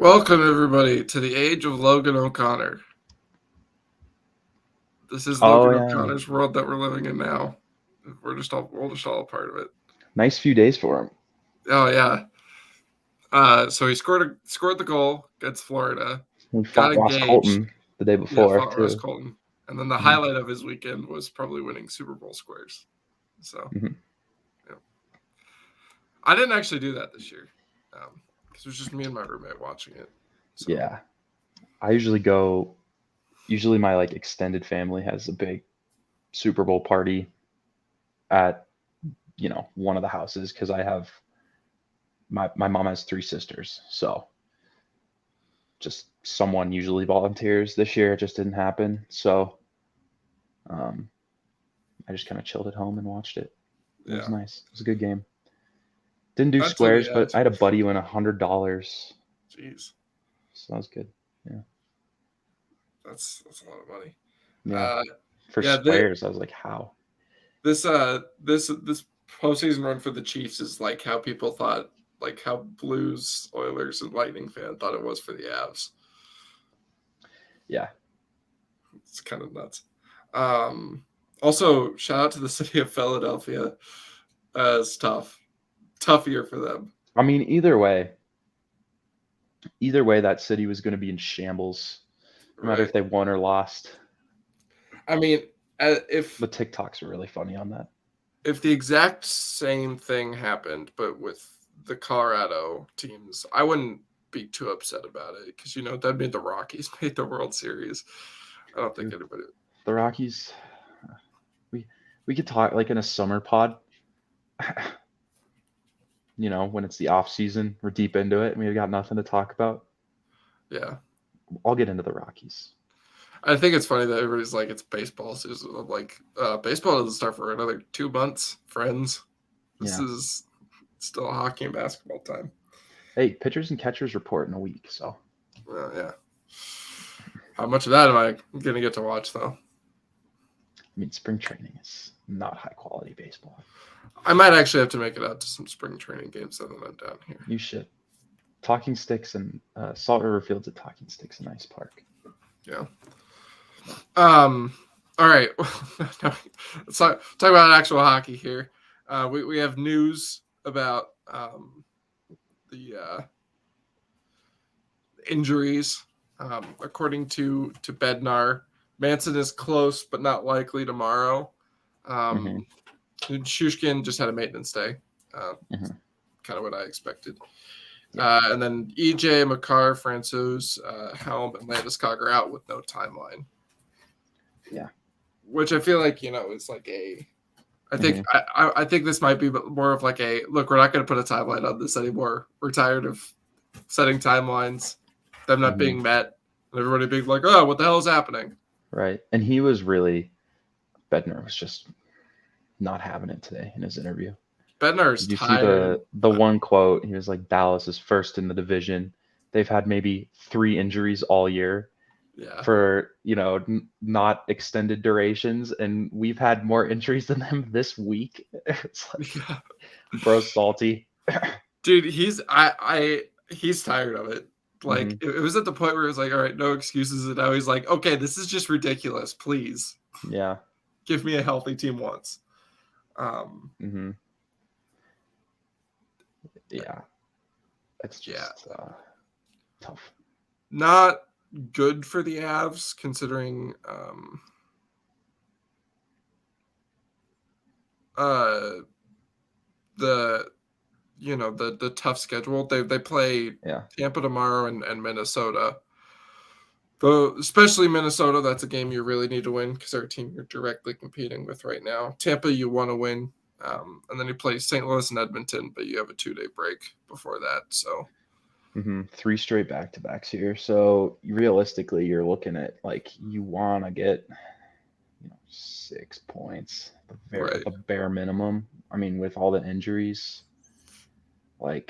Welcome, everybody, to the age of Logan O'Connor. This is Oh Logan yeah, O'Connor's world that we're living in now. We're just all a part of it. nice few days for him. Oh yeah. So he scored the goal against Florida, We got fought Ross engaged. Colton the day Yeah, before fought Ross too. Colton, and then the hmm highlight of his weekend was probably winning Super Bowl squares. So hmm yeah. I didn't actually do that this year because it was just me and my roommate watching it. So Yeah, I usually go. Usually, my extended family has a big Super Bowl party at one of the houses because I have my mom has three sisters, so just someone usually volunteers. This year, it just didn't happen, so um, I just kind of chilled at home and watched it. It was yeah, nice. It was a good game. Didn't do I'd say the squares, but ads. I had a buddy win $100, Jeez, so that was good. Yeah. that's a lot of money. Yeah. Uh, For yeah, squares, I was like, how? this postseason run for the Chiefs is like how people thought, like how Blues, Oilers, and Lightning fan thought it was for the Avs. Yeah. It's kind of nuts. Um, Also, shout out to the city of Philadelphia. It's tough year for them. I mean, either way, that city was going to be in shambles, no matter Right. if they won or lost. I mean, The TikToks were really funny on that. if the exact same thing happened, but with the Colorado teams, I wouldn't be too upset about it because that made the Rockies made the World Series. I don't think Dude, anybody. the Rockies, we we could talk in a summer pod. When it's the off season, we're deep into it, and we've got nothing to talk about. Yeah, I'll get into the Rockies. I think it's funny that everybody's like it's baseball season. I'm like, baseball doesn't start for another 2 months. Friends, this Yeah. is still hockey and basketball time. Hey, pitchers and catchers report in a week, so Yeah. How much of that am I gonna get to watch though? I mean, spring training is not high quality baseball. I might actually have to make it out to some spring training games that I'm down here. You should. Talking Sticks and Salt River Fields at Talking Sticks, a nice park. Yeah. All right. Let's talk about actual hockey here. We have news about the injuries. According to Bednar, Manson is close but not likely tomorrow. hmm Shushkin just had a maintenance day. hmm Kind of what I expected. Yeah. And then EJ, McCarr, Francouz, Helm, and Landeskog are out with no timeline. Yeah. Which I feel like is like a. I think hmm I think this might be more of like a look. We're not going to put a timeline on this anymore. We're tired of setting timelines, them not hmm being met, and everybody being like, "Oh, what the hell is happening?" Right. And Bednar was just not having it today in his interview. Bednar is Did you see tired. the one quote? He was like, Dallas is first in the division. They've had maybe 3 injuries all year Yeah, for, not extended durations. And we've had more injuries than them this week. It's like, yeah. bro's salty. Dude, he's tired of it. Like hmm it was at the point where it was like, all right, no excuses, and now he's like, okay, this is just ridiculous. Please Yeah. give me a healthy team once. Um, hmm Yeah. It's yeah, just tough. not good for the Avs considering uh the the tough schedule. They play Yeah. Tampa tomorrow and Minnesota. Though especially Minnesota, that's a game you really need to win because they're a team you're directly competing with right now. Tampa, you want to win, and then you play St. Louis and Edmonton, but you have a 2-day break before that. So 3 straight back-to-backs here. So realistically, you're looking at you want to get 6 points at right, the bare minimum. I mean, with all the injuries, it'd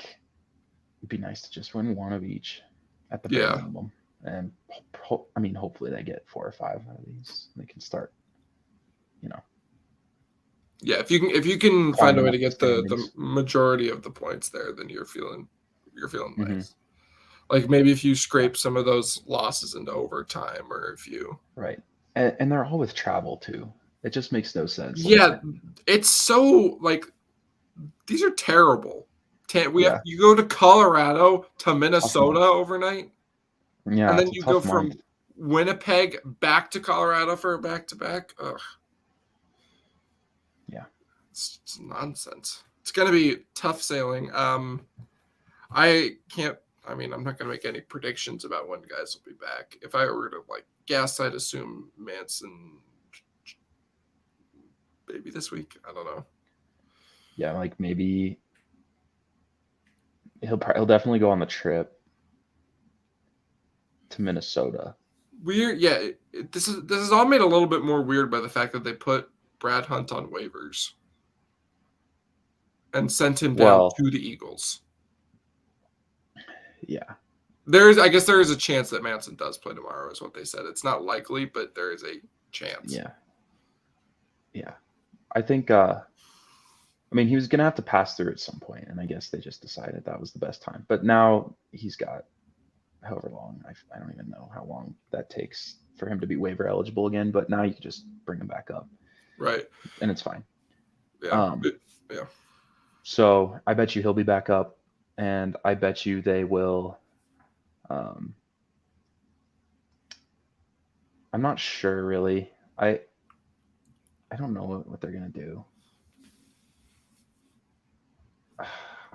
be nice to just win one of each at the bare yeah, minimum. And I mean, hopefully they get 4 or 5 out of these. They can start, you know, yeah. If you can find a climbing way to up the get the standings. majority of the points there, then you're feeling hmm nice. Like maybe if you scrape some of those losses into overtime, or if you Right. And they're all with travel too. It just makes no sense. Like, yeah, it's so like these are terrible. yeah, You go to Colorado to tough Minnesota month. overnight, and Yeah, then it's a you go tough from month. Winnipeg back to Colorado for a back-to-back. Ugh, Yeah. it's nonsense. It's gonna be tough sailing. I can't. I mean, I'm not gonna make any predictions about when guys will be back. If I were to like guess, I'd assume Manson maybe this week. I don't know. Yeah, like maybe he'll definitely go on the trip to Minnesota. Weird. Yeah, this is all made a little bit more weird by the fact that they put Brad Hunt on waivers and sent him down Well, to the Eagles. yeah. I guess there is a chance that Manson does play tomorrow, is what they said. It's not likely, but there is a chance. Yeah. Yeah. I think I mean he was gonna have to pass through at some point, and I guess they just decided that was the best time. But now he's got however long. I don't even know how long that takes for him to be waiver eligible again, but now you can just bring him back up. Right. And it's fine. Yeah. Yeah. So I bet you he'll be back up, and I bet you they will. Um, I'm not sure really. I don't know what they're gonna do.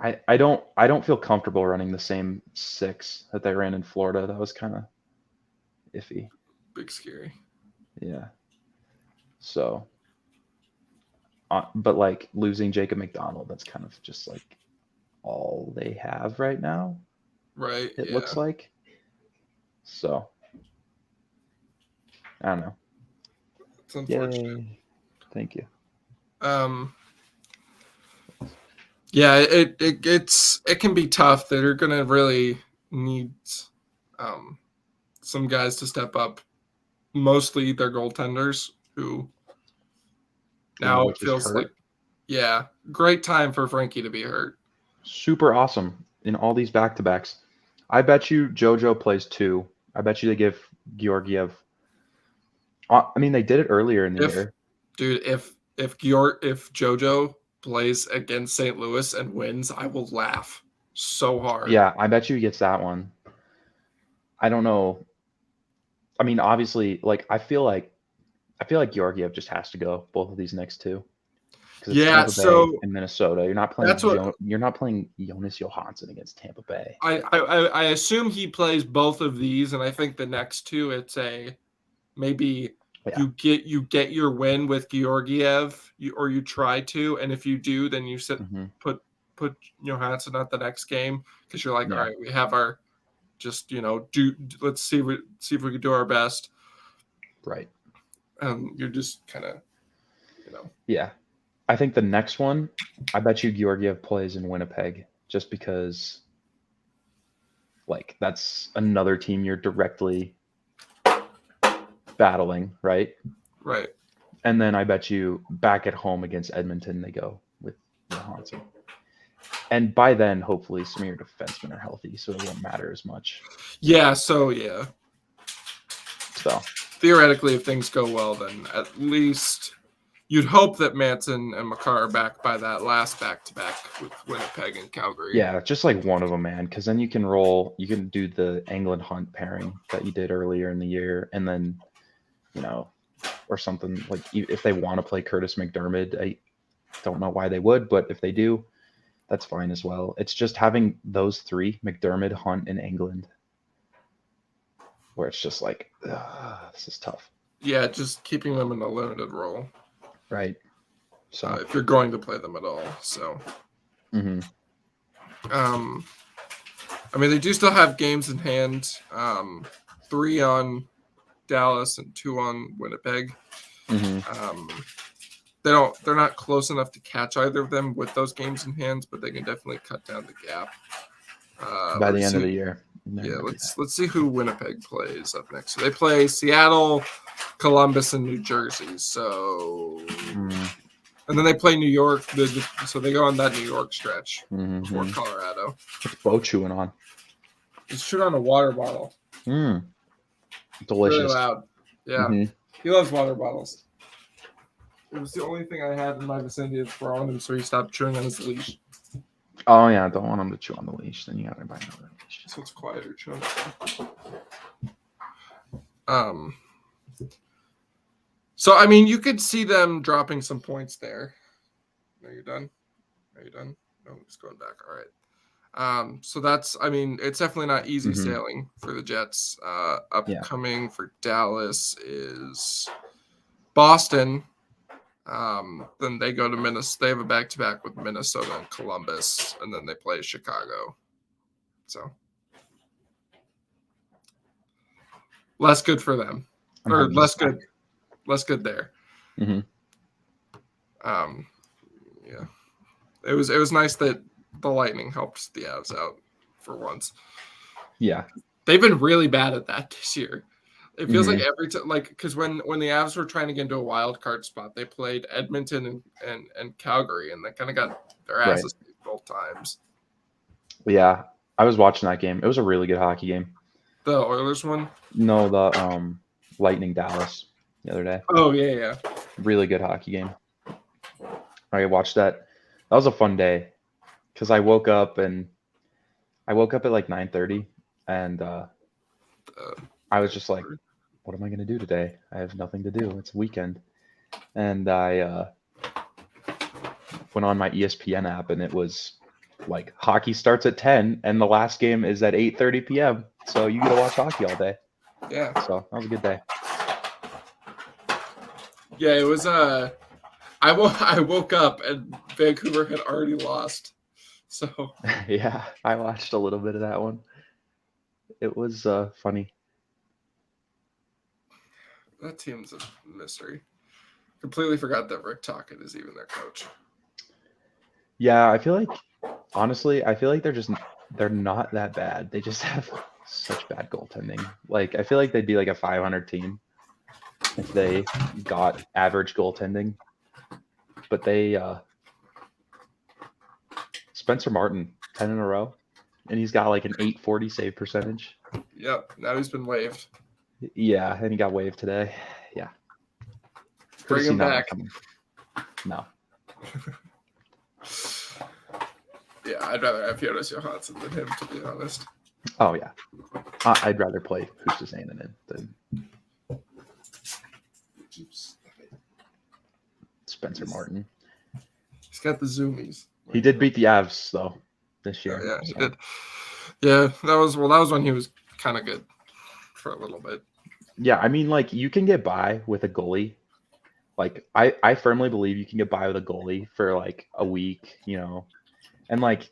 I don't feel comfortable running the same six that they ran in Florida. That was kind of iffy. Big scary. Yeah. So, but like losing Jacob McDonald, that's kind of just like all they have right now. Right. It Yeah. looks like. So, I don't know. It's unfortunate. Yay! Thank you. Yeah, it can be tough. They're gonna really need some guys to step up. Mostly their goaltenders, who One of now it which is feels like, hurt. yeah, great time for Frankie to be hurt. Super awesome in all these back-to-backs. I bet you JoJo plays 2. I bet you they give Georgiev. I mean, they did it earlier in the year. Dude, if JoJo plays against St. Louis and wins, I will laugh so hard. Yeah, I bet you he gets that one. I don't know. I mean, obviously, like I feel like Georgiev just has to go both of these next two because it's Yeah, Tampa so Bay and Minnesota. that's what You're not playing Jonas Johansson against Tampa Bay. I assume he plays both of these, and I think the next two it's a maybe Yeah. you get your win with Georgiev, or you try to, and if you do, then you put Johansson at the next game because you're like, all right, we have our just let's see if we can do our best, right? You're just kind of Yeah. I think the next one, I bet you Georgiev plays in Winnipeg just because, like, that's another team you're directly battling, right? Right. And then I bet you back at home against Edmonton, they go with Johansson. And by then, hopefully, some of your defensemen are healthy, so it won't matter as much. Yeah, so yeah. So theoretically, if things go well, then at least you'd hope that Manson and Makar are back by that last back-to-back with Winnipeg and Calgary. Yeah, just like one of them, man, because then you can do the England Hunt pairing that you did earlier in the year, and then, or something like if they want to play Curtis McDermott, I don't know why they would, but if they do, that's fine as well. It's just having those three, McDermott, Hunt, and England, where it's just like, this is tough. Yeah, just keeping them in a limited role. Right. So if you're going to play them at all. So I mean, they do still have games in hand. 3 on Dallas and 2 on Winnipeg. They're not close enough to catch either of them with those games in hand, but they can definitely cut down the gap by the end of the year. Yeah, let's see who Winnipeg plays up next. So they play Seattle, Columbus, and New Jersey. So and then they play New York. So they go on that New York stretch before Colorado. What's Bo chewing on? Just shoot on a water bottle. Mm. Really Delicious. loud. Yeah. Mhm. He loves water bottles. It was the only thing I had in my vicinity of throwing him, so he stopped chewing on his leash. Oh yeah, I don't want him to chew on the leash. Then you gotta buy another leash. So it's quieter chewing. So I mean, you could see them dropping some points there. Are you done? Are you done? No, I'm just going back. All right. So that's, I mean, it's definitely not easy sailing for the Jets. Upcoming for Dallas is Boston. Then they go to Minnesota. They have a back-to-back with Minnesota and Columbus, and then they play Chicago. So less good for them, or less good there. Mm-hmm. Yeah, it was nice that the Lightning helped the Avs out for once. Yeah, they've been really bad at that this year. It feels like every time, like, because when the Avs were trying to get into a wild card spot, they played Edmonton and Calgary, and they kind of got their asses beat both times. Yeah, I was watching that game. It was a really good hockey game. The Oilers one? No, the Lightning Dallas the other day. Oh yeah. Really good hockey game. I watched that. That was a fun day because I woke up at like 9:30, and I was just like, what am I going to do today? I have nothing to do. It's a weekend. And I went on my ESPN app, and it was like hockey starts at 10 and the last game is at 8:30 p.m. So you get to watch hockey all day. Yeah. So that was a good day. Yeah, it was I woke up and Vancouver had already lost. So yeah, I watched a little bit of that one. It was funny. That team's a mystery. Completely forgot that Rick Tocchet is even their coach. Yeah, I feel like, honestly, they're not that bad. They just have such bad goaltending. Like, I feel like they'd be like a 500 team if they got average goaltending. But they, Spencer Martin, 10 in a row, and he's got like an 840 save percentage. Yep, now he's been waived. Yeah, and he got waived today. Yeah. Bring him back. No. Yeah, I'd rather have Jonas Johansson than him, to be honest. Oh, yeah. I'd rather play Hustasainen than Spencer Martin. He's got the zoomies. He did beat the Avs, though, this year. Yeah, he did. Yeah, that was when he was kind of good for a little bit. Yeah, I mean, like, you can get by with a goalie. Like, I firmly believe you can get by with a goalie for, like, a week, you know. And, like,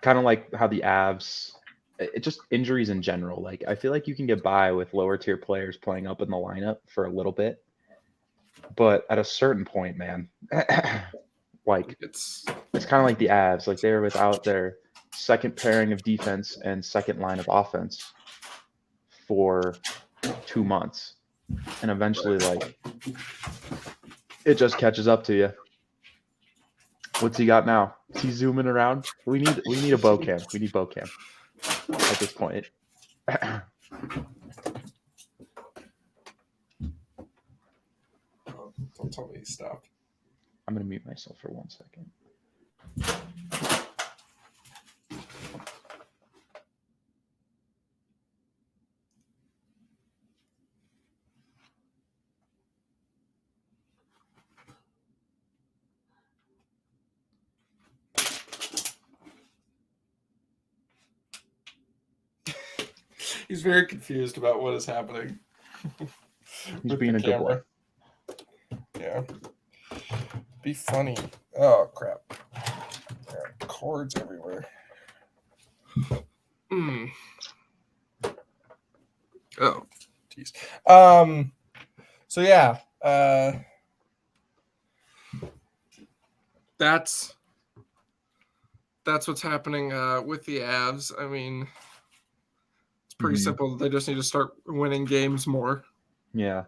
kind of like how the Avs, it just injuries in general. Like, I feel like you can get by with lower tier players playing up in the lineup for a little bit. But at a certain point, man, like, it's kind of like the Avs. Like, they were without their second pairing of defense and second line of offense for 2 months. And eventually, like, it just catches up to you. What's he got now? Is he zooming around? We need a bow cam. We need bow cam at this point. Don't tell me he stopped. I'm gonna mute myself for 1 second. He's very confused about what is happening. He's being a good boy. Yeah. Be funny. Oh, crap. There are cords everywhere. Oh, jeez. So, yeah. That's what's happening with the Avs. I mean, it's pretty simple. They just need to start winning games more. Yeah.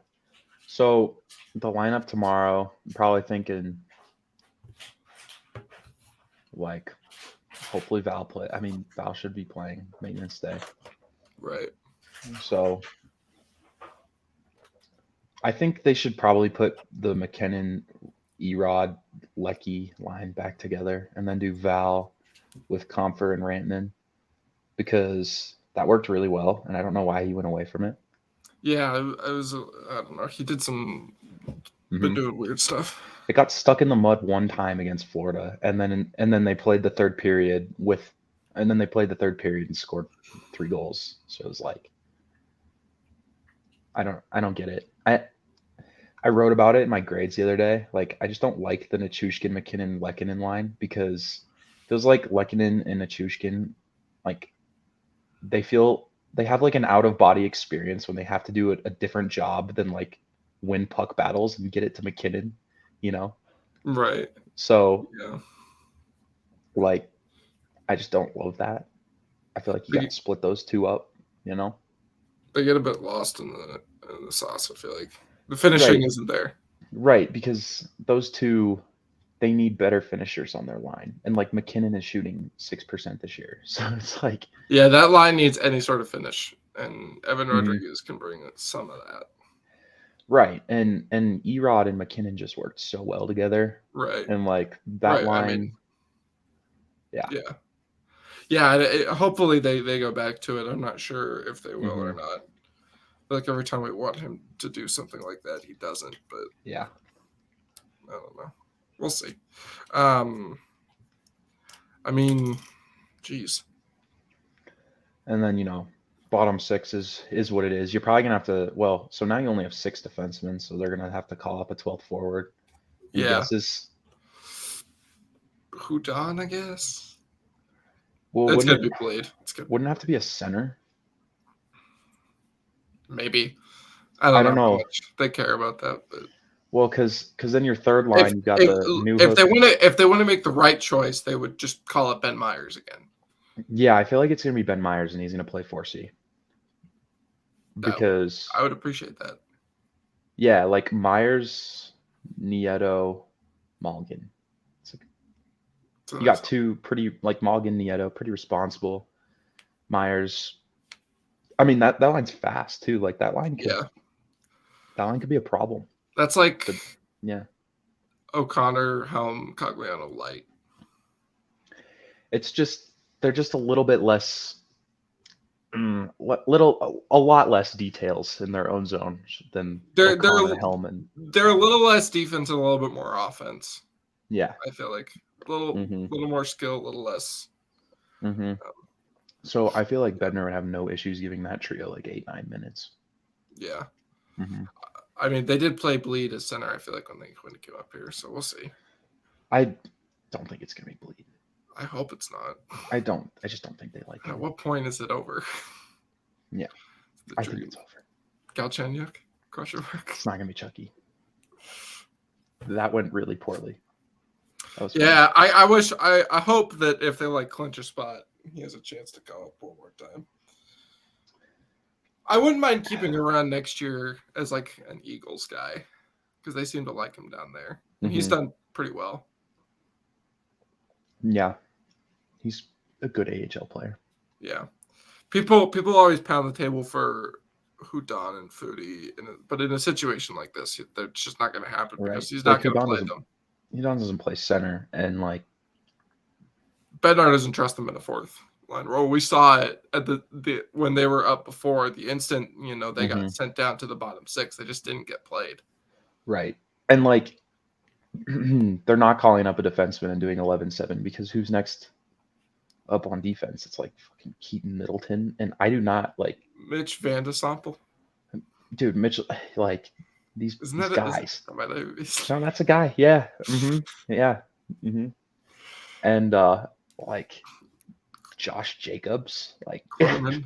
So the lineup tomorrow, I'm probably thinking, like, hopefully Val play. I mean, Val should be playing maintenance day. Right. So I think they should probably put the McKinnon, Erod, Lecky line back together and then do Val with Comfer and Rantanen because that worked really well, and I don't know why he went away from it. Yeah, I was. I don't know. He did been doing weird stuff. It got stuck in the mud one time against Florida, and then they played the third period and scored 3 goals. So it was like, I don't get it. I wrote about it in my grades the other day. Like, I just don't like the Nichushkin, McKinnon, Lehkonen line because it feels like Lehkonen and Nichushkin, like they have like an out of body experience when they have to do a different job than like win puck battles and get it to McKinnon, you know? Right. So Yeah. like, I just don't love that. I feel like you got to split those two up, you know? They get a bit lost in the sauce. I feel like the finishing Right. isn't there. Right, because those two, they need better finishers on their line. And like McKinnon is shooting 6% this year. So it's like, Yeah, that line needs any sort of finish, and Evan Mhm. Rodriguez can bring some of that. right. And Erod and McKinnon just worked so well together. Right. And like that Right. line, I mean, yeah. yeah. Yeah. Hopefully they go back to it. I'm not sure if they will or Mhm. not. Like every time we want him to do something like that, he doesn't. But Yeah. I don't know. We'll see. I mean, geez. And then, bottom six is what it is. You're probably gonna have to, well, so now you only have 6 defensemen, so they're gonna have to call up a 12th forward. Any Yeah. guesses? Hudon, I guess. Well, It's gonna be Blade. wouldn't it have to be a center? Maybe. I I don't know don't how know. much they care about that, but Well, because then your third if line, you got if the new if hook. they want to make the right choice, they would just call up Ben Myers again. Yeah, I feel like it's gonna be Ben Myers, and he's gonna play 4C. Because I would appreciate that. yeah, like Myers, Nieto, Malgin. It's like, So you got two pretty, like Malgin, Nieto, pretty responsible. Myers. I mean that line's fast too. Like that line could be a problem. That's like But, yeah. O'Connor, Helm, Cogliano light. It's just they're just a little bit less a lot less details in their own zone than They're O'Connor, Helm, and they're a little less defense and a little bit more offense. yeah. I feel like a little more skill, a little less. So I feel like Bednar would have no issues giving that trio like 8-9 minutes. Yeah. Mm-hmm. I mean, they did play Bleed as center. I feel like when they came up here, so we'll see. I don't think it's gonna be Bleed. I hope it's not. I just don't think they like him. At what point is it over? Yeah, I think it's over. Galchenyuk, question mark. It's not gonna be Chucky. That went really poorly. Yeah, I hope that if they like clinch a spot, he has a chance to go up one more time. I wouldn't mind keeping him around next year as like an Eagles guy because they seem to like him down there, and he's done pretty well. Yeah, he's a good AHL player. Yeah, people always pound the table for Hudon and Foodie, but in a situation like this, that's just not going to happen because he's not going to play them. Hudon doesn't play center, and like Bednar doesn't trust them in a fourth line role. We saw it at the when they were up before. The instant they got sent down to the bottom six, they just didn't get played. Right, and like they're not calling up a defenseman and doing 11-7 because who's next up on defense? It's like fucking Keaton Middleton, and I do not like Mitch Van de Sample. Dude, Mitchell, like these guys. No, that's a guy. Yeah. Yeah. And like Josh Jacobs, like Clerman.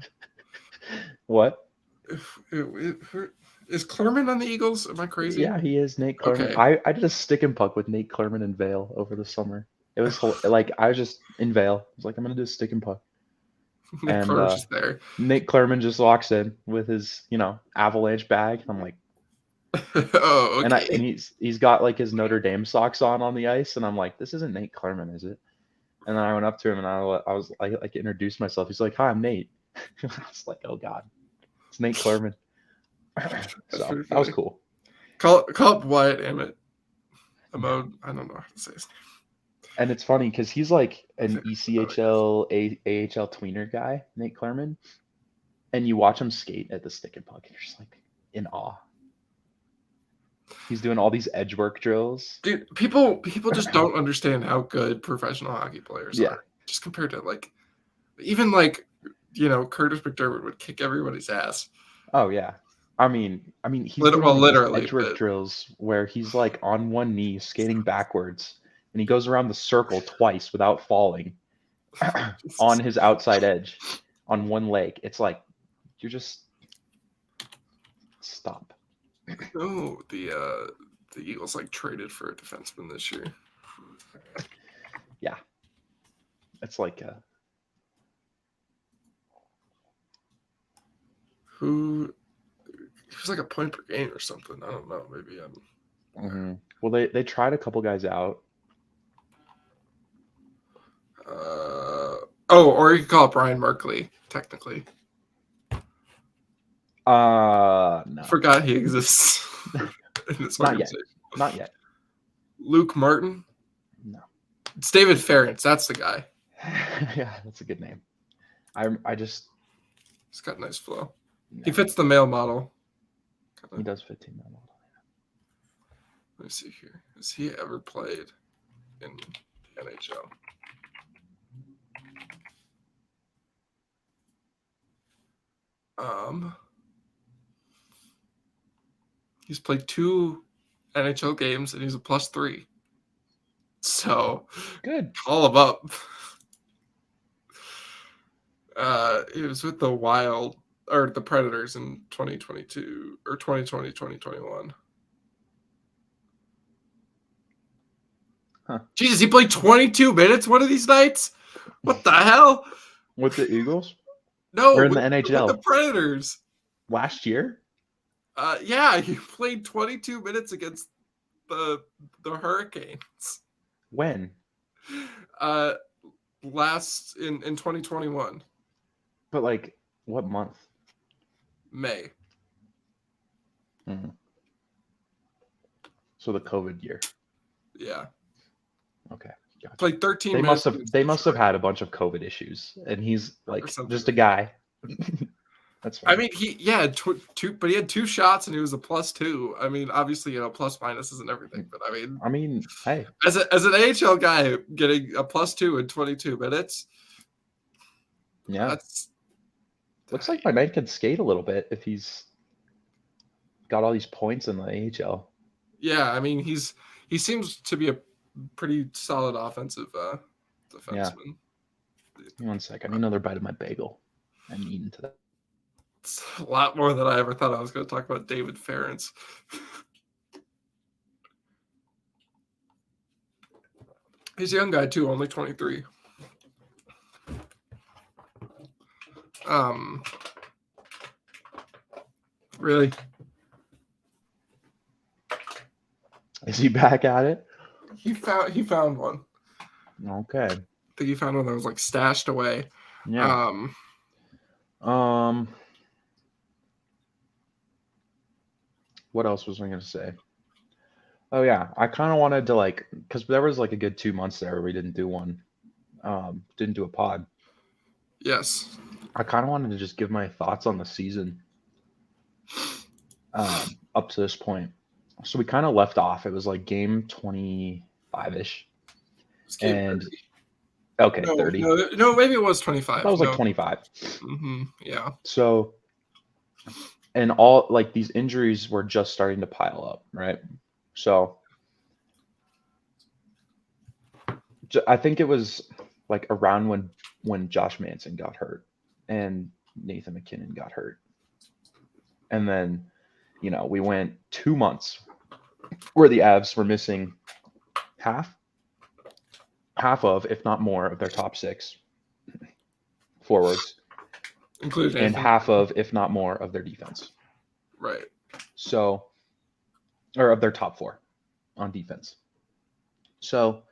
What? Is Clerman on the Eagles? Am I crazy? Yeah, he is Nate Clerman. Okay. I did a stick and puck with Nate Clerman in Vail over the summer. It was like I was just in Vail. I was like, I'm gonna do a stick and puck. Nate Clerman's just there. Nate Clerman just walks in with his, Avalanche bag. I'm like, oh, okay. And he's got like his Notre Dame socks on the ice, and I'm like, this isn't Nate Clerman, is it? And then I went up to him and I was like introduced myself. He's like, hi, I'm Nate. I was like, oh god, it's Nate Clerman. So pretty that was funny. cool. Call up Wyatt Emmett. Amode. I don't know how to say his name. And it's funny because he's like an I ECHL, AHL tweener guy, Nate Clerman. And you watch him skate at the stick and puck, and you're just like in awe. He's doing all these edge work drills. Dude, people just don't understand how good professional hockey players Yeah. are. Just compared to like, even Curtis McDermott would kick everybody's ass. Oh yeah. I mean, he's doing like Literally, these edge work drills where he's like on one knee skating backwards, and he goes around the circle twice without falling on his outside edge on one leg. It's like you're just stop. Oh, the Eagles like traded for a defenseman this year. Yeah, it's like who he was like a point per game or something. I don't know. Maybe Well, they tried a couple guys out. or you could call it Brian Markley, technically. No. Forgot he exists in this organization. Not yet. Luke Martin? No. It's David Ferentz. That's the guy. Yeah, that's a good name. He's got a nice flow. No. He fits the male model. He does fit the male model. Let me see here. Has he ever played in NHL? He's played 2 NHL games and he's a +3. So good. Call him up. He was with the Wild or the Predators in 2022 or 2020, 2021. Huh. Jesus, he played 22 minutes one of these nights? What the hell? With the Eagles? No, or in the NHL? With the Predators. Last year? Yeah, he played 22 minutes against the Hurricanes. When? Last in 2021. But like what month? May. Mm-hmm. So the COVID year. Yeah. Okay. Gotcha. Played 13 they minutes. They must have had a bunch of COVID issues, and he's like just a guy. That's fine. I mean, he but he had 2 shots and he was a +2. I mean, obviously, plus minuses and everything, but I mean, hey, as an AHL guy getting a +2 in 22 minutes, yeah, looks like my man can skate a little bit if he's got all these points in the AHL. Yeah, I mean, he seems to be a pretty solid offensive defenseman. Yeah. One sec, I need another bite of my bagel. I'm eating to that. It's a lot more than I ever thought I was going to talk about David Ferentz. He's a young guy too, only 23. Really? Is he back at it? He found one. Okay. I think he found one that was like stashed away. Yeah. What else was I going to say? Oh yeah, I kind of wanted to because there was like a good 2 months there where we didn't do one, didn't do a pod. Yes. I kind of wanted to just give my thoughts on the season, up to this point. So we kind of left off. It was like game 25-ish. And 30. Okay, 30. No, maybe it was 25. That was like 25. Mm-hmm. Yeah. So, and all like these injuries were just starting to pile up, right? So I think it was like around when Josh Manson got hurt and Nathan McKinnon got hurt. And then, we went 2 months where the Avs were missing half of, if not more, of their top 6 forwards, including and half of, if not more, of their defense. Right. So, or of their top 4 on defense. So,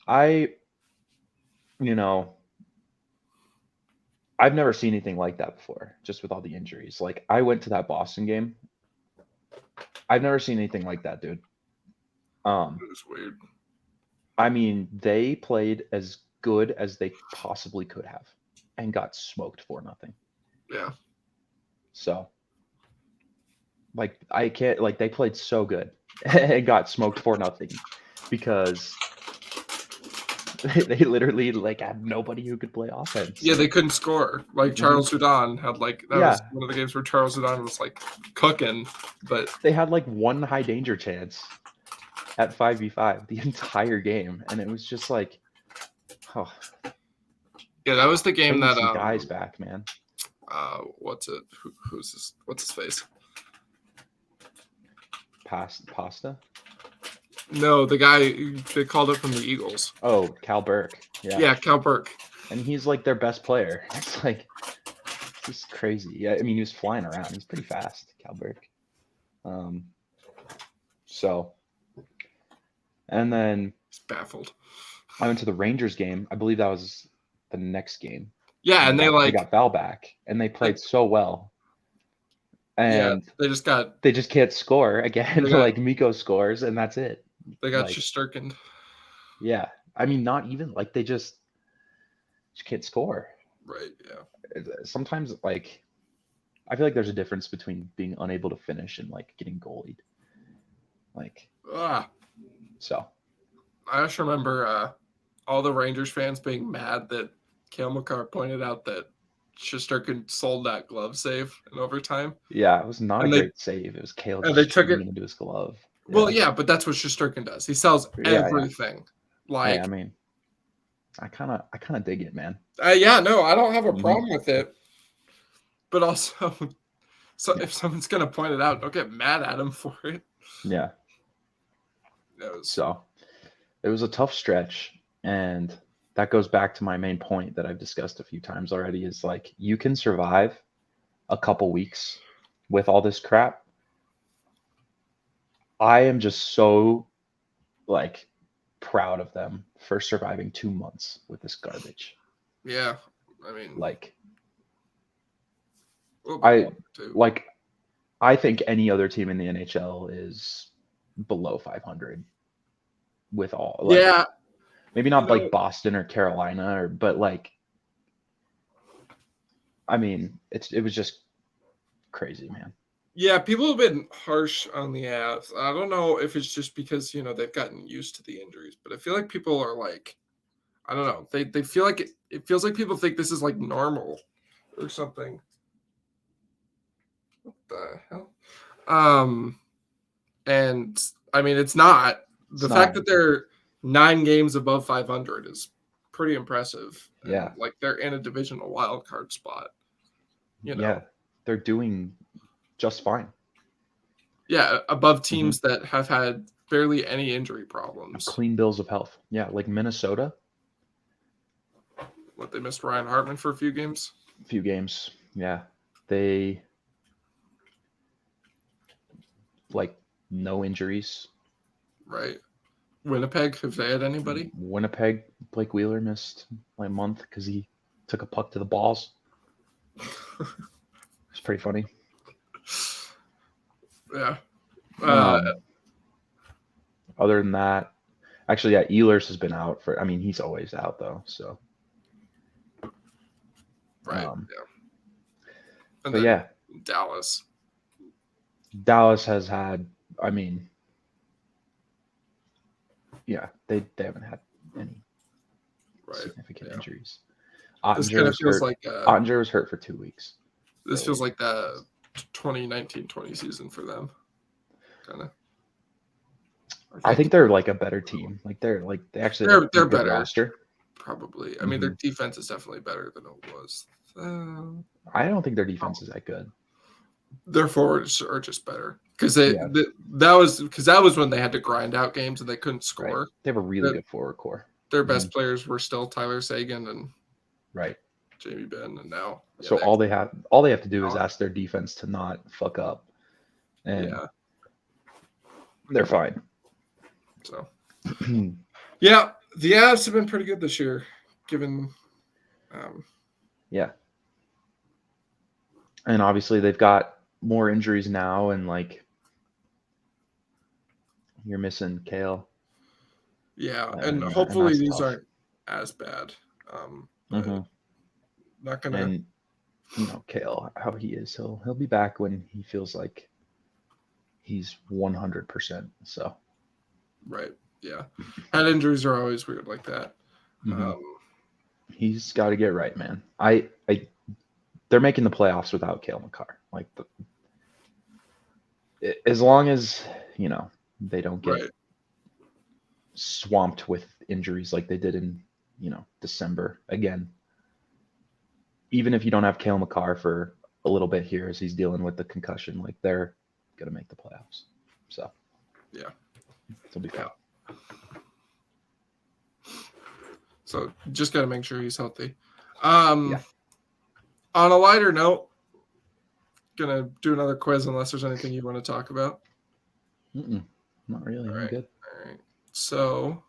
I I've never seen anything like that before, just with all the injuries. Like I went to that Boston game. I've never seen anything like that, dude. It was weird. I mean, they played as good as they possibly could have and got smoked for nothing. Yeah. So, like, I can't, like, they played so good and got smoked for nothing because they literally, like, had nobody who could play offense. Yeah, they couldn't score. Like Charles Hudon had like that was Yeah. one of the games where Charles Hudon was like cooking, but They had like one high danger chance at 5v5 the entire game. And it was just like, oh, yeah, that was the game bring that some guys back, man. what's it? Who's this? What's his face? Pasta? No, the guy they called up from the Eagles. Oh, Cal Burke. Yeah, Cal Burke. And he's like their best player. It's like, this is crazy. Yeah, I mean, he was flying around. He's pretty fast, Cal Burke. So, and then He's baffled. I went to the Rangers game. I believe that was the next game. Yeah, and they got Val back, and they played so well. And yeah, they just can't score again. Like Miko scores, and that's it. They got like, Shesterkin. Yeah, I mean, not even like they just can't score. Right. Yeah. Sometimes, like, I feel like there's a difference between being unable to finish and like getting goalied. Like, so. I just remember all the Rangers fans being mad that Cale Makar pointed out that Shesterkin sold that glove save in overtime. Yeah, it was not a great save. It was Cale and they took it into his glove. Yeah. Well, yeah, but that's what Shesterkin does. He sells everything. Yeah. Like, hey, I mean, I kind of dig it, man. Yeah, no, I don't have a problem with it. But also, if someone's gonna point it out, don't get mad at him for it. Yeah. So, it was a tough stretch, and that goes back to my main point that I've discussed a few times already. Is like you can survive a couple weeks with all this crap. I am just so like proud of them for surviving 2 months with this garbage. Yeah, I mean, like, I think any other team in the NHL is below 500 with all. Like, yeah, maybe not like Boston or Carolina, but like, I mean, it was just crazy, man. Yeah, people have been harsh on the Avs. I don't know if it's just because, they've gotten used to the injuries, but I feel like people are like, I don't know. They feel like it feels like people think this is like normal or something. What the hell? And I mean, it's not. The fact that they're 9 games above 500 is pretty impressive. Yeah. And, like, they're in a divisional wild card spot. Yeah, they're doing just fine. Yeah, above teams that have had barely any injury problems. Clean bills of health. Yeah, like Minnesota. What, they missed Ryan Hartman for a few games? A few games, yeah. They, like, no injuries. Right. Winnipeg, have they had anybody? Winnipeg, Blake Wheeler missed like a month because he took a puck to the balls. It's pretty funny. Yeah. Other than that, actually, yeah, Ehlers has been out for. I mean, he's always out though. So. Right. Yeah. And but yeah, Dallas. Dallas has had. I mean, yeah, they haven't had any significant injuries. Ottinger was hurt for 2 weeks. This feels like the 2019-20 season for them. Kind of. I think they're like a better team. Like they actually they're better roster. Probably. I mean, their defense is definitely better than it was. I don't think their defense is that good. Their forwards are just better because that was when they had to grind out games and they couldn't score. Right. They have a really good forward core. Their best players were still Tyler Seguin and Jamie Benn, and now so all they have to do is ask their defense to not fuck up, and they're fine. So yeah, the Avs have been pretty good this year, given. And obviously they've got more injuries now, and like you're missing Kale. Yeah, and And hopefully that's these tough. aren't as bad. But Hmm. not gonna. And Kale, how he is, he'll be back when he feels like he's 100%. So Right. Yeah. Head injuries are always weird like that. hmm Um, he's got to get right, man. I they're making the playoffs without Kale McCarr. Like as long as they don't get right. swamped with injuries like they did in December again. Even if you don't have Kale McCarr for a little bit here as he's dealing with the concussion, like they're gonna make the playoffs. So Yeah. it'll be fun. Yeah. So just got to make sure he's healthy. Yeah. On a lighter note, gonna do another quiz unless there's anything you want to talk about. Not really. All I'm right. good. All right. So,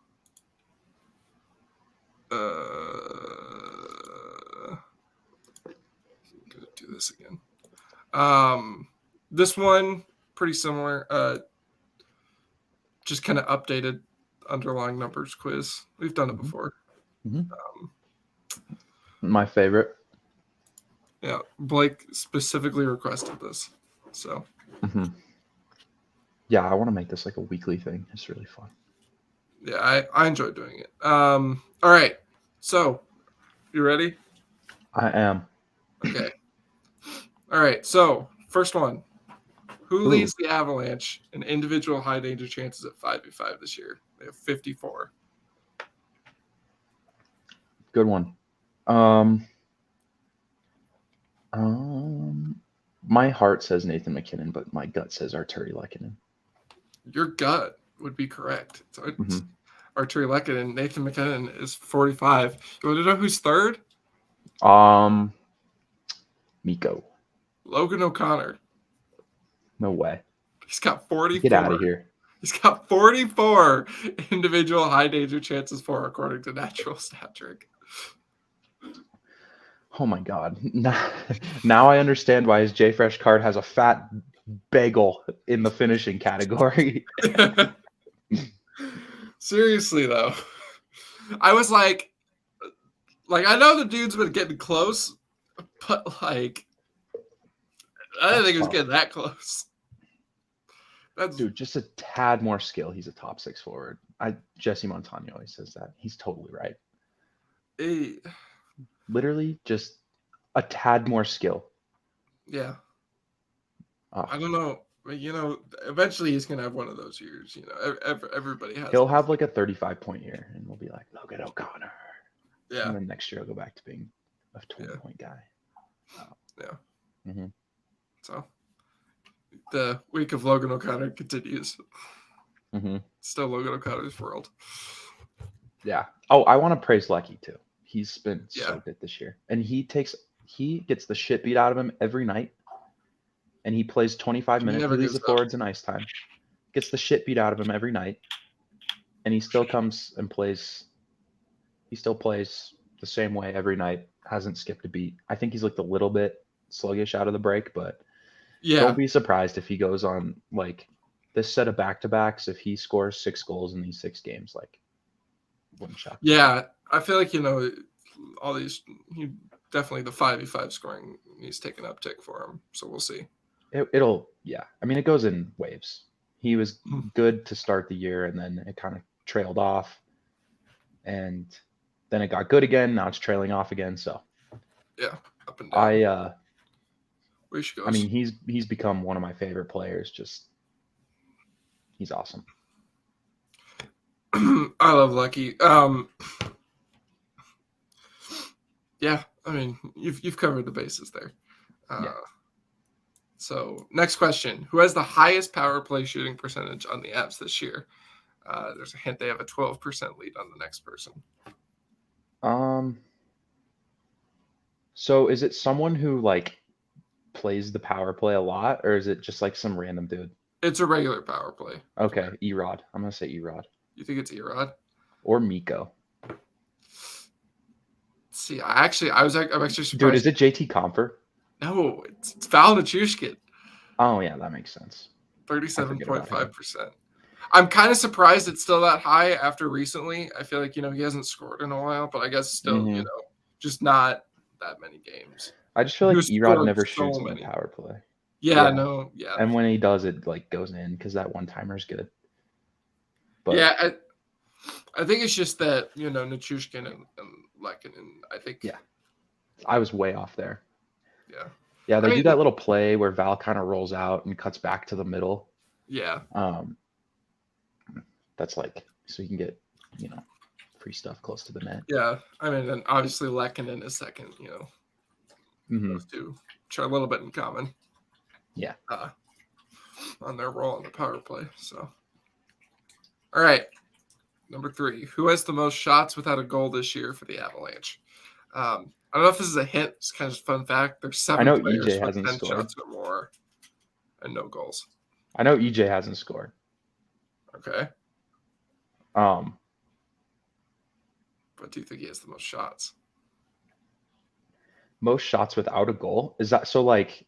gonna do this again. This one pretty similar. Just kind of updated underlying numbers quiz. We've done it before. My favorite. Yeah, Blake specifically requested this, so Yeah, I want to make this like a weekly thing. It's really fun. yeah, I enjoy doing it. All right, so you ready? I am. Okay. All right, so first one. Who Ooh, leads the Avalanche in individual high danger chances at 5v5 this year? They have 54. good one. My heart says Nathan McKinnon, but my gut says Arturi Lehkonen. Your gut would be correct. So it's Mm-hmm. Arturi Lehkonen. Nathan McKinnon is 45. You want to know who's third? Miko. Logan O'Connor. No way. He's got 44. Get out of here. He's got 44 individual high danger chances for, according to Natural Stat Trick. Oh my god. Now I understand why his JFresh card has a fat bagel in the finishing category. Seriously though, I was like I know the dude's been getting close, but like I didn't think he was tough. getting that close. That's Dude, just a tad more skill. He's a top 6 forward. Jesse Montano always says that. He's totally right. Literally just a tad more skill. Yeah. Oh. I don't know. Eventually he's gonna have one of those years. Everybody has. He'll have like a 35-point year, and we'll be like, Logan O'Connor. Yeah. And then next year I'll go back to being a 20-point guy. Yeah. Mm-hmm. So the week of Logan O'Connor continues. Mm-hmm. Still Logan O'Connor's world. Yeah. Oh, I want to praise Lecky too. He's been so Yeah. good this year, and he gets the shit beat out of him every night, and he plays 25 minutes. He leads the forwards in ice time, gets the shit beat out of him every night, and he still comes and plays. He still plays the same way every night. Hasn't skipped a beat. I think he's looked a little bit sluggish out of the break, but Yeah. don't be surprised if he goes on like this set of back-to-backs. If he scores 6 goals in these 6 games, like wouldn't shock me. Yeah, I feel like all these. He definitely the 5v5 scoring he's taken an uptick for him. So we'll see. It'll yeah. I mean, it goes in waves. He was good to start the year, and then it kind of trailed off, and then it got good again. Now it's trailing off again. So yeah, up and down. I mean, he's become one of my favorite players. Just he's awesome. I love Lucky. Yeah, I mean, you've covered the bases there. Yeah. So next question: who has the highest power play shooting percentage on the Avs this year? There's a hint they have a 12% lead on the next person. So is it someone who like plays the power play a lot, or is it just like some random dude? It's a regular power play. Okay, Erod. I'm gonna say Erod. You think it's Erod? Or Miko. See, I'm actually surprised. Dude, is it JT Comfer? No, it's Val Nichushkin, Oh yeah, that makes sense. I forget about him. 37.5%. I'm kind of surprised it's still that high after recently. I feel like, he hasn't scored in a while, but I guess still, Mhm. just not that many games. I just feel He like was Erod scored never so shoots on the many. power play. Yeah, no, yeah. And when he does, it like goes in because that one timer is good. But Yeah, I think it's just that, Nichushkin and Lehkonen, I think, yeah, I was way off there. yeah. Yeah, I they do mean, that little play where Val kind of rolls out and cuts back to the middle. yeah. That's like so you can get, free stuff close to the net. Yeah, I mean, and obviously Lehkonen is second, Mhm. those two share a little bit in common. Yeah. On their role on the power play. So, all right, number 3. Who has the most shots without a goal this year for the Avalanche? I don't know if this is a hint. It's kind of a fun fact. There's I 7 know players EJ with hasn't 10 scored. shots or more and no goals. I know EJ hasn't scored. Okay, Um, but do you think he has the most shots? Most shots without a goal. Is that so? Like,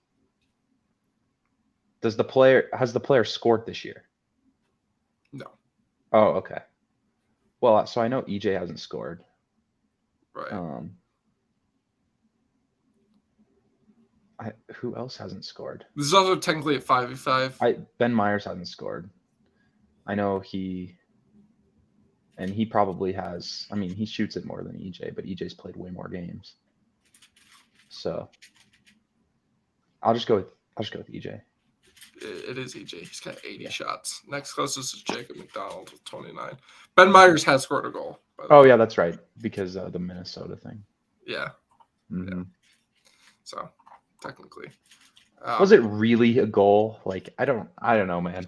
has the player scored this year? No. Oh, okay. Well, so I know EJ hasn't scored. Right. Who else hasn't scored? This is also technically a 5v5. Ben Myers hasn't scored. I know and he probably has. I mean, he shoots it more than EJ, but EJ's played way more games. So I'll just go with EJ. It is EJ. He's got 80 Yeah. shots. Next closest is Jacob McDonald with 29. Ben Myers has scored a goal. Oh yeah, that's right, because the Minnesota thing. Yeah. Mm-hmm. Yeah. So technically, was it really a goal? Like I don't know, man.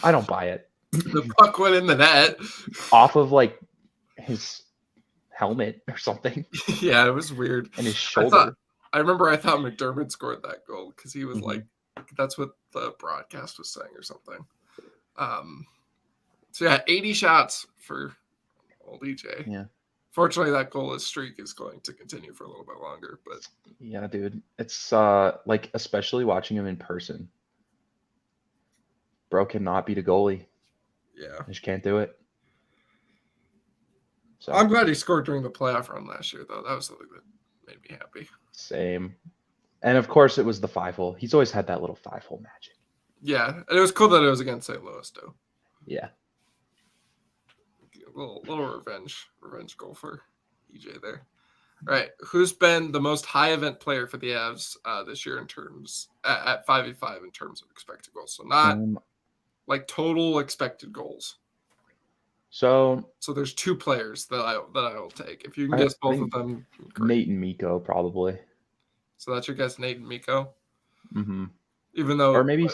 I don't buy it. the puck went in the net Off of like his helmet or something. Yeah, it was weird. And his shoulder. I remember I thought McDermott scored that goal because he was Mhm. like, that's what the broadcast was saying or something. So yeah, 80 shots for old EJ. Yeah. Fortunately, that goalless streak is going to continue for a little bit longer. But yeah, dude, it's like especially watching him in person. Bro cannot beat a goalie. Yeah, Just can't do it. So I'm glad he scored during the playoff run last year, though. That was something that made me happy. Same. And of course, it was the 5-hole. He's always had that little 5-hole magic. Yeah, and it was cool that it was against St. Louis, too. Yeah. A little revenge goal for EJ there. All right, who's been the most high event player for the Avs this year in terms at 5v5 in terms of expected goals? So not like total expected goals. So there's 2 players that I will take. If you can guess both of them, great. Nate and Mikko probably. So that's your guess, Nate and Mikko. Mm-hmm. Even though, or maybe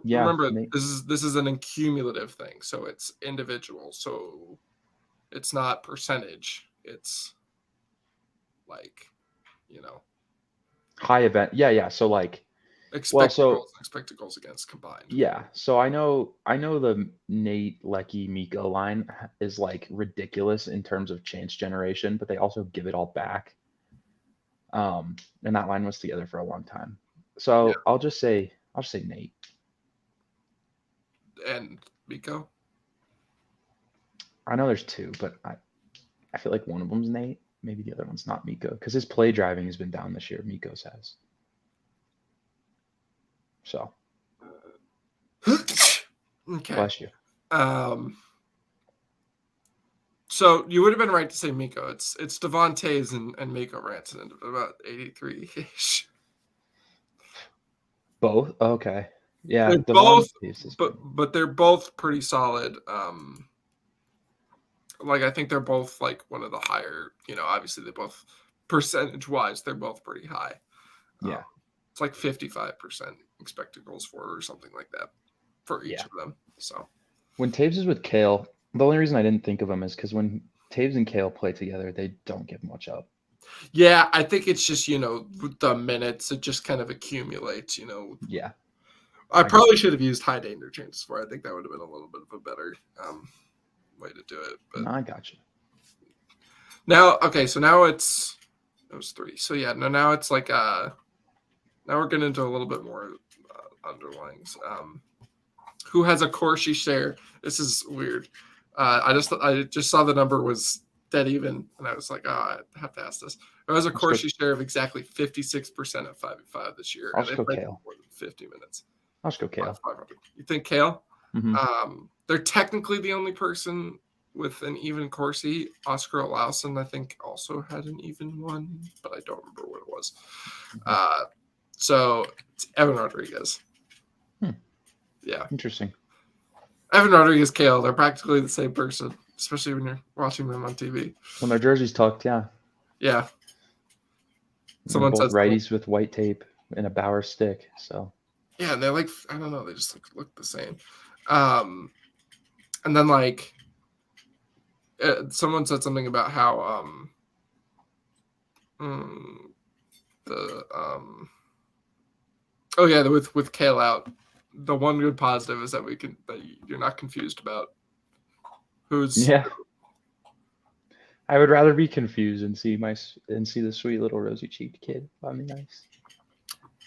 yeah. Remember, Nate. this is an cumulative thing, so it's individual. So it's not percentage. It's like, high event. Yeah. So like expected goals against combined. Yeah. So I know the Nate, Lecky, Miko line is like ridiculous in terms of chance generation, but they also give it all back. And that line was together for a long time. So yeah. I'll just say Nate. And Miko? I know there's 2, but I feel like one of them's Nate. Maybe the other one's not Miko, because his play driving has been down this year. Miko's has. So. Okay. Bless you. So you would have been right to say Miko. It's Devon Toews and Miko Rantanen, about 83-ish. Both? Okay. Yeah. They're both, but they're both pretty solid. Like I think they're both like one of the higher, obviously they both percentage wise, they're both pretty high. Yeah. It's like 55% expected goals for or something like that for each of them. So when Toews is with Kale, the only reason I didn't think of him is because when Toews and Kale play together, they don't give much up. Yeah, I think it's just, with the minutes, it just kind of accumulates, Yeah. I probably should have used high danger chances for it. I think that would have been a little bit of a better way to do it. But no, I got you. Now, okay, so now it was 3. So yeah, now it's like Now we're getting into a little bit more underlings. Who has a Corsi share? This is weird. I just saw the number was dead even, and I was like, I have to ask this. Who has a Corsi share of exactly 56% at 5v5 this year? I'll And they just go played Kale. more than 50 minutes. I'll just go Kale. 500. You think Kale? Mm-hmm. They're technically the only person with an even Corsi. Oscar Olausen, I think, also had an even one, but I don't remember what it was. So it's Evan Rodriguez. Yeah. Interesting. Evan Rodriguez, Kale, they're practically the same person, especially when you're watching them on TV. When their jerseys tucked, yeah. Yeah. Someone both righties with white tape and a Bauer stick, so. Yeah, and they're like, I don't know, they just look the same. And then like someone said something about how with Kale out, the one good positive is that you're not confused about who's. Yeah. I would rather be confused and see the sweet little rosy cheeked kid on the ice.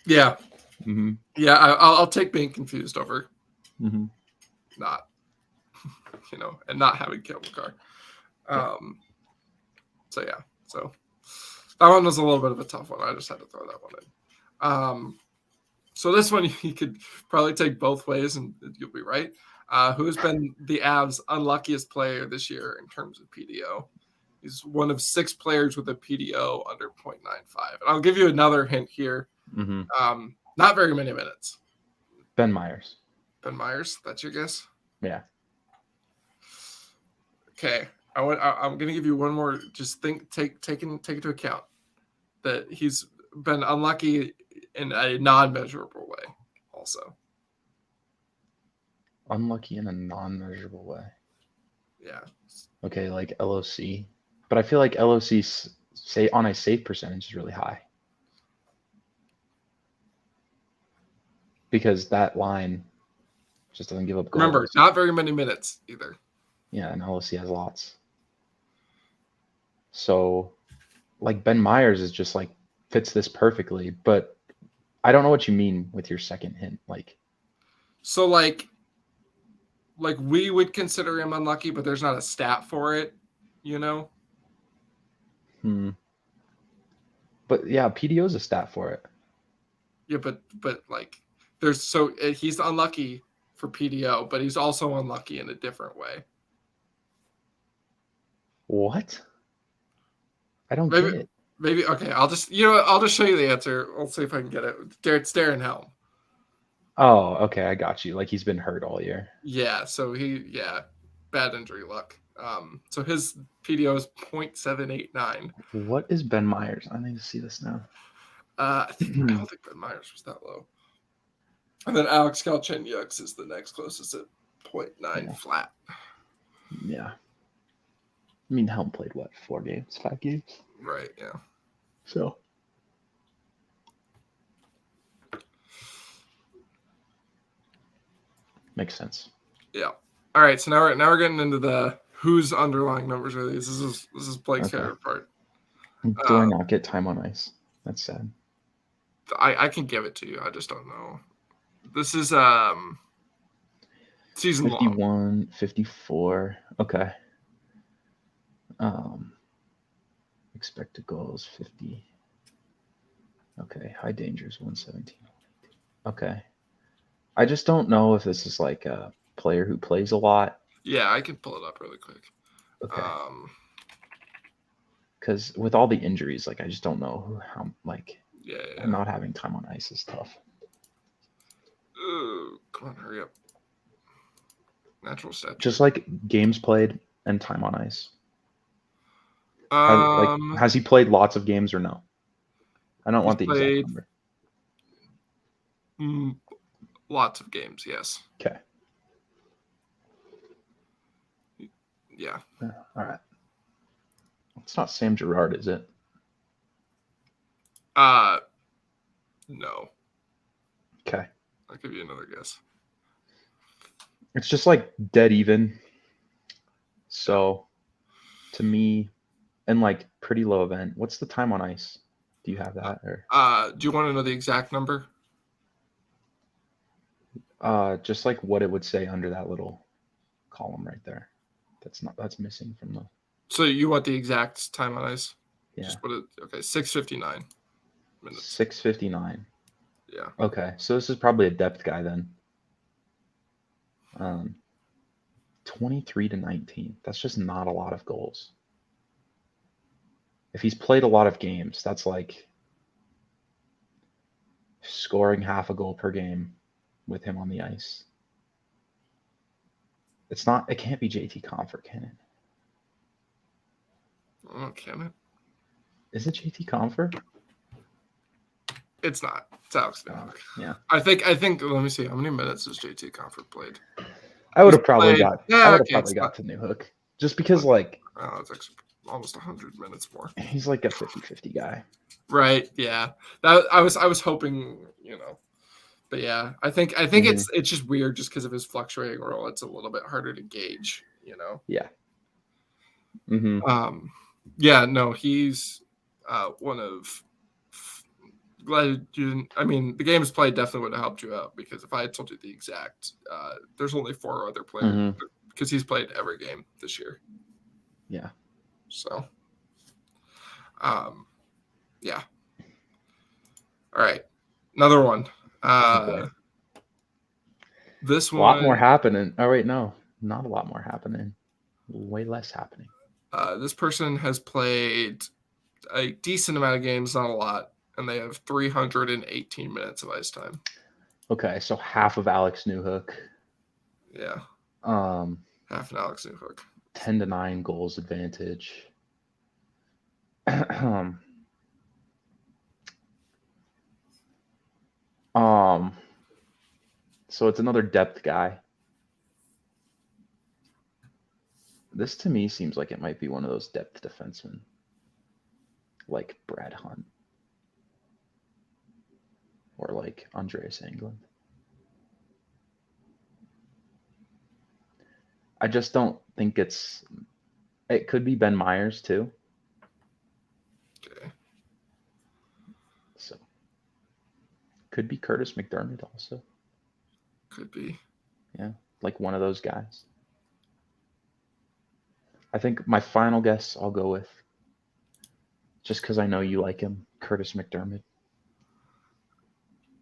Yeah. Mm-hmm. Yeah, I'll take being confused over not, and not having Kale McCarr. So yeah, so that one was a little bit of a tough one. I just had to throw that one in. So this one you could probably take both ways and you'll be right. Who's been the Avs' unluckiest player this year in terms of PDO? He's one of 6 players with a PDO under 0.95. And I'll give you another hint here. Mm-hmm. Not very many minutes. Ben Myers. Ben Myers, that's your guess? Yeah. Okay. I'm going to give you one more. Just take into account that he's been unlucky in a non-measurable way also. Unlucky in a non-measurable way. Yeah. Okay, like LOC. But I feel like LOC on a save percentage is really high. Because that line just doesn't give up goals. Remember, not very many minutes either. Yeah, and LOC has lots. So, like Ben Myers is just like fits this perfectly, but I don't know what you mean with your second hint. So like we would consider him unlucky, but there's not a stat for it, But yeah, PDO is a stat for it. Yeah, but like he's unlucky for PDO, but he's also unlucky in a different way. What? I don't get it. Maybe okay. I'll just show you the answer. I'll see if I can get it. It's Darren Helm. Oh, okay, I got you. Like he's been hurt all year. Yeah, so bad injury luck. So his PDO is 0.789. What is Ben Myers? I need to see this now. I don't think Ben Myers was that low. And then Alex Galchenyuk is the next closest at 0.9 flat. Yeah. I mean, Helm played 4 games, 5 games? Right, yeah. So. Makes sense. Yeah. All right, so now we're getting into the whose underlying numbers are these. This is Blake's favorite part. Do I not get time on ice? That's sad. I can give it to you. I just don't know. This is season 51, long. 54. Okay. Expected goals 50. Okay, high dangers 117. Okay. I just don't know if this is like a player who plays a lot. Yeah, I can pull it up really quick. Okay. Because with all the injuries, I just don't know how not having time on ice is tough. Come on, hurry up. Natural stat. Just like games played and time on ice. Has he played lots of games or no? I don't want the exact number. Lots of games, yes. Okay. Yeah. All right. It's not Sam Girard, is it? No. Okay. I'll give you another guess. It's just dead even. So, to me, and pretty low event. What's the time on ice? Do you have that, or Do you want to know the exact number? just like what it would say under that little column right there? That's missing from the So you want the exact time on ice? yeah Just what it. Okay, 6:59 minutes. 6:59. Yeah. Okay, so this is probably a depth guy then. 23-19. That's just not a lot of goals. If he's played a lot of games, that's like scoring half a goal per game with him on the ice. It can't be JT Comfort, can it? Oh, can it? Is it JT Comfort? It's not. It's Alex Newhook. Yeah. I think. Let me see. How many minutes has JT Comfort played? I would He's have probably played. got Yeah. Okay. It's to not. Newhook. Just because like Oh, it's actually almost 100 minutes more. he's like a 50-50 guy. Right. Yeah. That I was hoping. But yeah, I think it's just weird just because of his fluctuating role. It's a little bit harder to gauge. Yeah. Mm-hmm. Yeah. No, he's one of. Glad you didn't. I mean, the games played definitely would have helped you out because if I had told you the exact, there's only 4 other players because he's played every game this year. Yeah. So, yeah. All right, another one. Okay. This one. A lot more happening. Oh wait, no, not a lot more happening. Way less happening. This person has played a decent amount of games, not a lot, and they have 318 minutes of ice time. Okay, so half of Alex Newhook. Yeah. Half an Alex Newhook. 10-9 goals advantage. So it's another depth guy. This to me seems like it might be one of those depth defensemen, like Brad Hunt or like Andreas Englund. I just don't think it could be Ben Myers too. Okay. So could be Curtis McDermott also. Could be. Yeah, like one of those guys. I think my final guess I'll go with, just because I know you like him, Curtis McDermott.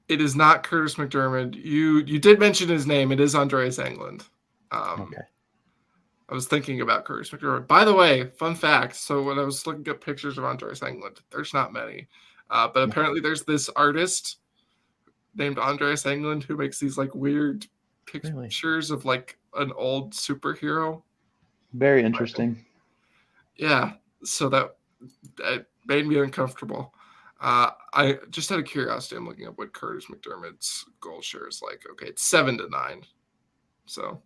It is not Curtis McDermott. You did mention his name. It is Andreas Englund. Okay. I was thinking about Curtis McDermott. By the way, fun fact. So when I was looking at pictures of Andreas Englund, there's not many. But apparently there's this artist named Andreas Englund who makes these like weird pictures of like an old superhero. Very interesting. Yeah. So that made me uncomfortable. I just out of curiosity, I'm looking up what Curtis McDermott's goal share is like. Okay, it's 7-9. So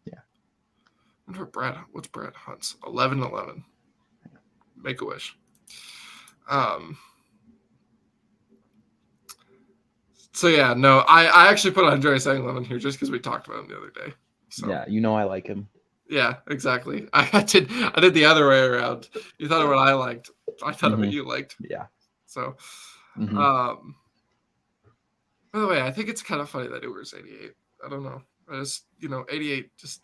yeah. What's Brad Hunt's? 11-11. Make a wish. So yeah, no, I actually put Andreas Englund in here just because we talked about him the other day. So yeah, I like him. Yeah, exactly. I did the other way around. You thought of what I liked. I thought of what you liked. Yeah. So, by the way, I think it's kind of funny that Uber's 88. I don't know. I just 88. Just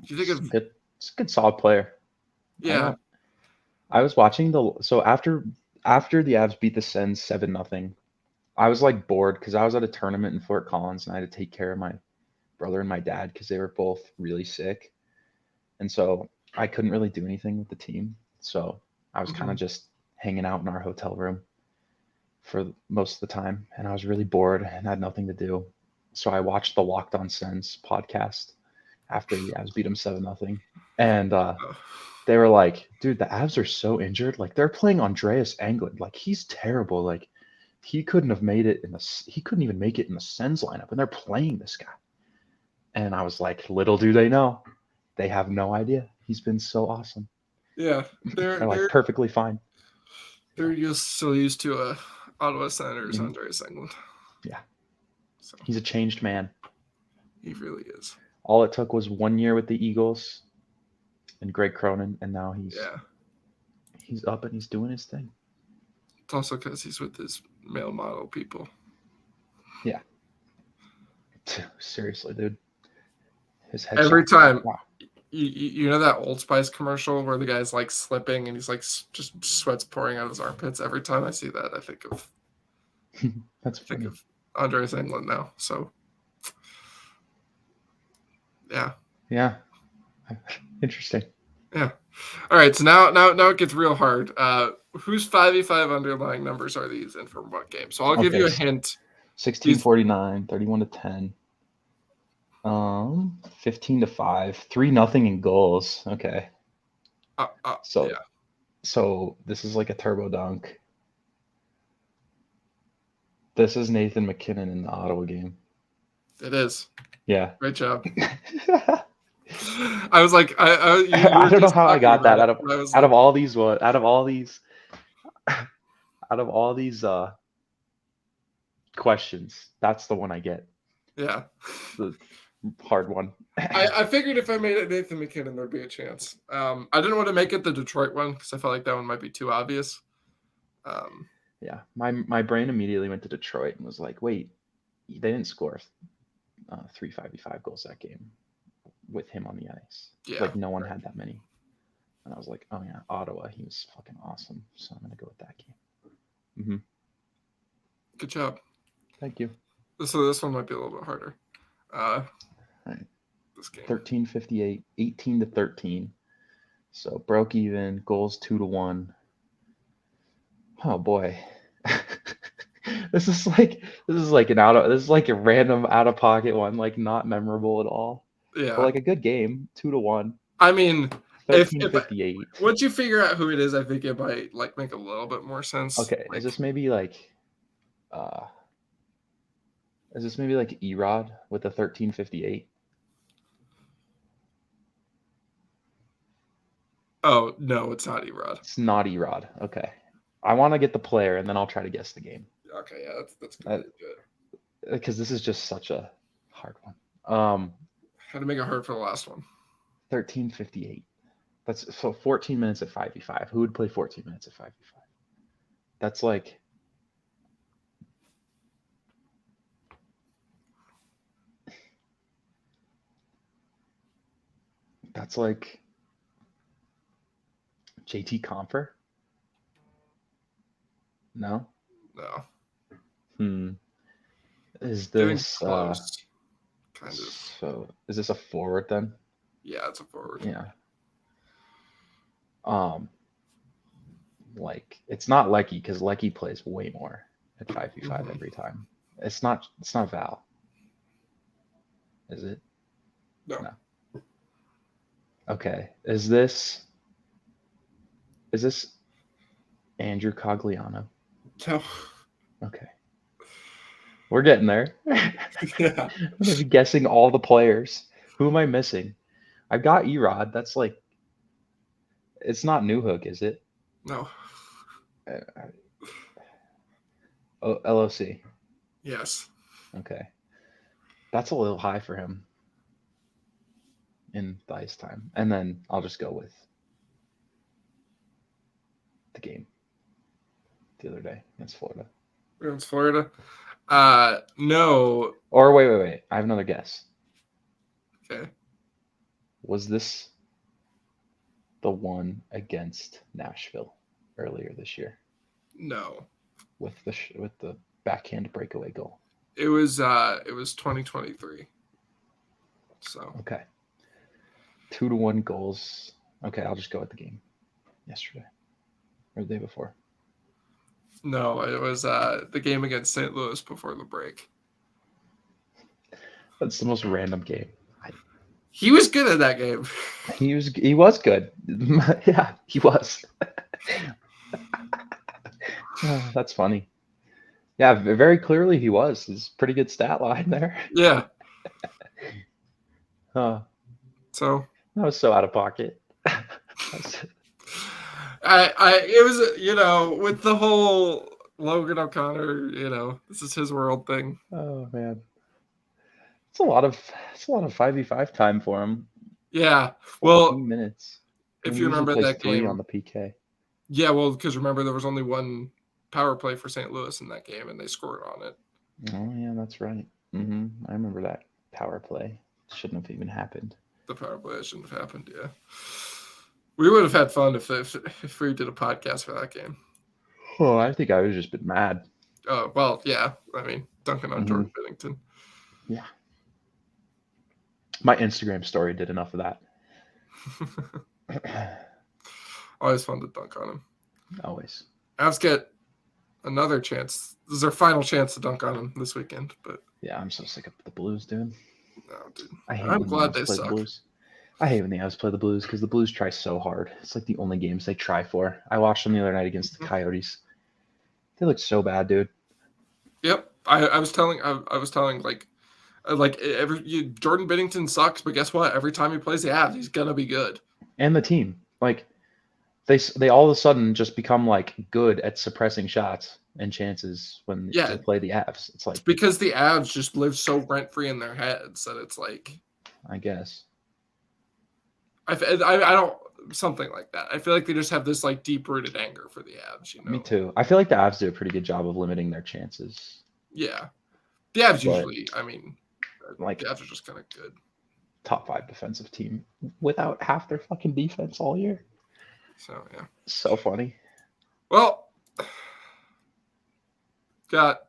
do you think of? It's a good solid player. Yeah. I was watching after the Avs beat the Sens 7-0. I was like bored because I was at a tournament in Fort Collins and I had to take care of my brother and my dad because they were both really sick. And so I couldn't really do anything with the team. So I was kind of just hanging out in our hotel room for most of the time. And I was really bored and had nothing to do. So I watched the Locked On Sens podcast after the Avs beat them 7-0. And they were like, dude, the Avs are so injured. Like they're playing Andreas Englund. Like he's terrible. Like he couldn't even make it in the Sens lineup. And they're playing this guy. And I was like, little do they know. They have no idea. He's been so awesome. Yeah, they're like perfectly fine. They're just so used to Ottawa Senators Andreas Englund. Yeah, so he's a changed man. He really is. All it took was 1 year with the Eagles and Greg Cronin, and now he's up and he's doing his thing. also because he's with his male model people. Yeah. Seriously, dude. His headshot. Every time. Wow. You know that Old Spice commercial where the guy's like slipping and he's like just sweat's pouring out of his armpits? Every time I see that, I think of Funny. Andres England now. So yeah. Interesting. Yeah. All right. So now it gets real hard. Whose 5v5 underlying numbers are these and from what game? So I'll give you a hint. 16-49, 31-10. 15-5, 3-0 in goals. Okay. So this is like a turbo dunk. This is Nathan McKinnon in the Ottawa game. It is. Yeah. Great job. I was like, I don't know how I got that out of all these questions. That's the one I get. Yeah. The hard one. I figured if I made it Nathan McKinnon, there'd be a chance. I didn't want to make it the Detroit one because I felt like that one might be too obvious. Yeah, my brain immediately went to Detroit and was like, wait, they didn't score 3 5v5 goals that game with him on the ice. Yeah, like no one had that many. And I was like, oh yeah, Ottawa, he was fucking awesome. So I'm gonna go with that game. Mm-hmm. Good job. Thank you. So this one might be a little bit harder. Right. This game. 13-58, 18-13. So broke even, goals 2-1. Oh boy. This is like a random out of pocket one, like not memorable at all. Yeah. But like a good game, 2-1. I mean, 13-58. once you figure out who it is, I think it might like make a little bit more sense. Okay, is this maybe like Erod with the 13-58? Oh no, it's not Erod. It's not Erod. Okay. I want to get the player and then I'll try to guess the game. Okay, yeah, that's good. Because this is just such a hard one. Had to make it hard for the last one. 13-58. That's so 14 minutes at 5v5. Who would play 14 minutes at 5v5? That's like JT Comfer? No? No. Is this close? Kind of. So is this a forward then? Yeah, it's a forward. Yeah. Like it's not Lecky because Lecky plays way more at 5v5 every time. It's not Val. Is it? No. Okay. Is this Andrew Cogliano? No. Okay. We're getting there. Yeah. I'm gonna be guessing all the players. Who am I missing? I've got Erod. That's like it's not Newhook, is it? No. LOC. Yes. Okay. That's a little high for him in the ice time. And then I'll just go with the game the other day against Florida. Against Florida? No. Or wait. I have another guess. Okay. Was this the one against Nashville earlier this year? No. With the backhand breakaway goal. It was 2023. So okay. 2-1 goals. Okay, I'll just go with the game yesterday or the day before. No, it was the game against St. Louis before the break. That's the most random game. He was good at that game. He was good. Yeah, he was. Oh, that's funny. Yeah, very clearly he was. It's a pretty good stat line there. Yeah. So that was so out of pocket. It was, with the whole Logan O'Connor, this is his world thing. Oh man. It's a lot of 5v5 time for him. Yeah. Well, 14 minutes. If you remember that game on the PK. Yeah, well, because remember there was only one power play for St. Louis in that game, and they scored on it. Oh yeah, that's right. I remember that power play. Shouldn't have even happened. The power play shouldn't have happened. Yeah, we would have had fun if we did a podcast for that game. Oh, I think I would have just been mad. Oh well, yeah. I mean, dunking on Jordan Binnington. Yeah. My Instagram story did enough of that. Always fun to dunk on him. Always. Avs get another chance. This is their final chance to dunk on him this weekend. But yeah, I'm so sick of the Blues, dude. No, dude. I'm glad they suck. The Blues. I hate when the Avs play the Blues because the Blues try so hard. It's like the only games they try for. I watched them the other night against the Coyotes. They look so bad, dude. Yep, I was telling like Jordan Binnington sucks, but guess what? Every time he plays the Avs, he's gonna be good. And the team, like, they all of a sudden just become like good at suppressing shots and chances when they play the Avs. It's like because the Avs just live so rent free in their heads that it's like, I guess. I don't something like that. I feel like they just have this like deep rooted anger for the Avs. You know? Me too. I feel like the Avs do a pretty good job of limiting their chances. Yeah, the Avs usually. I mean, like the Avs are just kind of good. Top 5 defensive team without half their fucking defense all year. So yeah, so funny. Well, gonna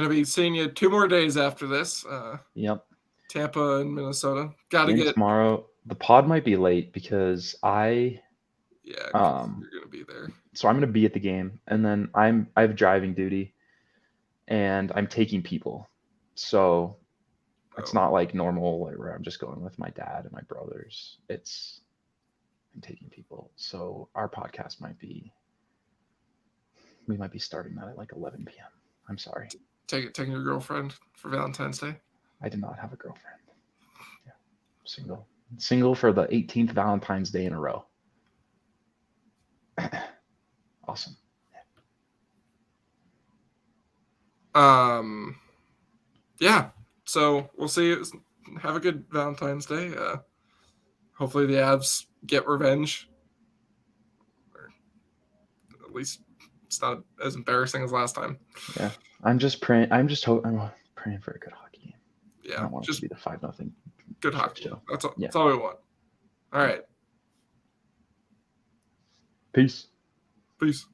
be seeing you 2 more days after this. Yep. Tampa and Minnesota. Got to get tomorrow. The pod might be late because you're gonna be there. So I'm gonna be at the game, and then I have driving duty, and I'm taking people. So it's not like normal where I'm just going with my dad and my brothers. I'm taking people. So our podcast we might be starting that at like 11 p.m. I'm sorry. Taking your girlfriend for Valentine's Day? I did not have a girlfriend. Yeah. Single for the 18th Valentine's Day in a row. Awesome. Yeah. So we'll see. Have a good Valentine's Day. Hopefully the Avs get revenge. Or at least it's not as embarrassing as last time. Yeah. I'm praying for a good hockey game. Yeah. I don't want it to be the 5-0. Good hockey show. That's all we want. All right. Peace. Peace.